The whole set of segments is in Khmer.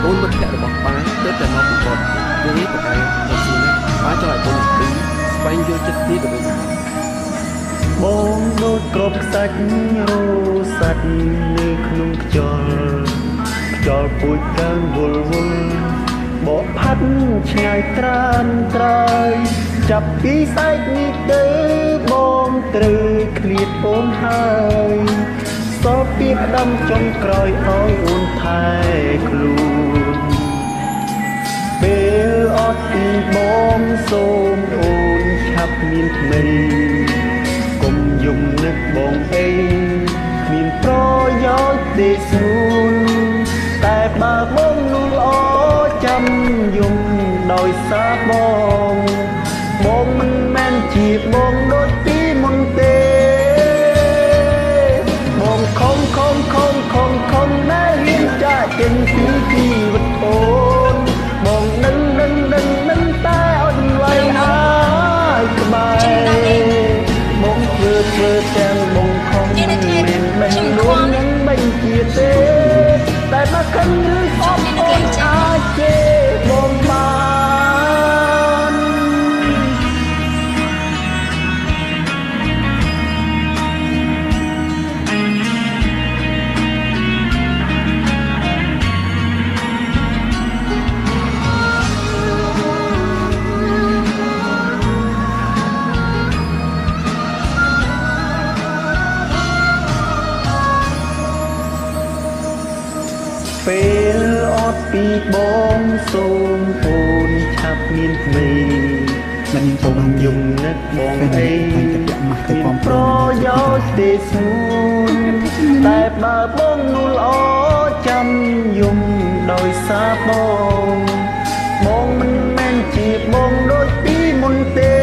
កូនមិត្តភក្តិរបស់ប៉ាទើបតែមកពីគាត់យើងនេះប្រកែកទៅស៊ីណាប៉ាចង់ឲ្យកូនទាំងពីរស្វែងយល់ចិត្តគ្នាទៅវិញទៅមកបងដូចក្របខ្សាច់រសាច់នៅក្នុងខ្យល់ពូជកើងវល់បកផាត់ឆ្ងាយត្រានត្រៃចាប់ពីស្អែកនេះទៅបងត្រូវឃ្លាតអូនហើយសពពីផ្ដាំចុងក្រោយឲ្យអូនថែខ្លួនពេលអត់ពីបងសូមអូនឆាប់មានថ្មីកុំយំនឹកបងអីគ្មានប្រយោជន៍ទេស្រួលតែបើបងនោះល្អចាំយំដោយសារបងមិនមែនជាបងដូចពីមុនទេបងខំដែលរៀនចាក់ចេញពីជីវិតអូនបងនឹងតែអត់តម្លៃឲ្យក្បែរបងធ្វើទាំងបងខំមិនមែនបេះដូងនឹងបញ្ជាទេតែមកខឹងឬអត់អូនអាចជេរបងបានពេលអត់ពីបងសូមអូនឆាប់មានថ្មីមិនពុំយំនឹកបងអីមានប្រយោជន៍ទេស្រួលតែបើបងនោះល្អចាំយំដោយសារបងមិនមែនជាបងដូចពីមុនទេ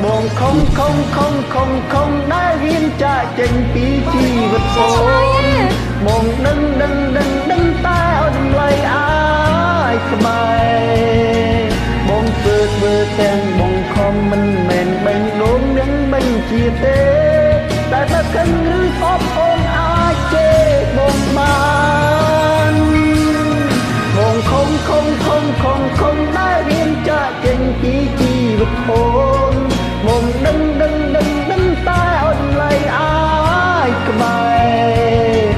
បងខំដែលរៀនចាក់ចេញពីជីវិតអូនបងដឹងតែអត់តម្លៃឲ្យក្បែរបងធ្វើទាំងបងខំមិនមែនបេះដូងនឹងបញ្ជាទេតែបើខឹងឬអត់អូនអាចជេរបងបានបងខំដែលរៀនចាក់ចេញពីជីវិតអូនបងដឹងតែអត់តម្លៃឲ្យក្បែរ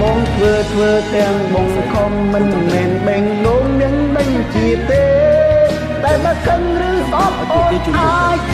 បងធ្វើទាំងបងខំមិនមែនបេះដូងនឹងបញ្ជាទេតែបើខឹងឬអត់អូនអាច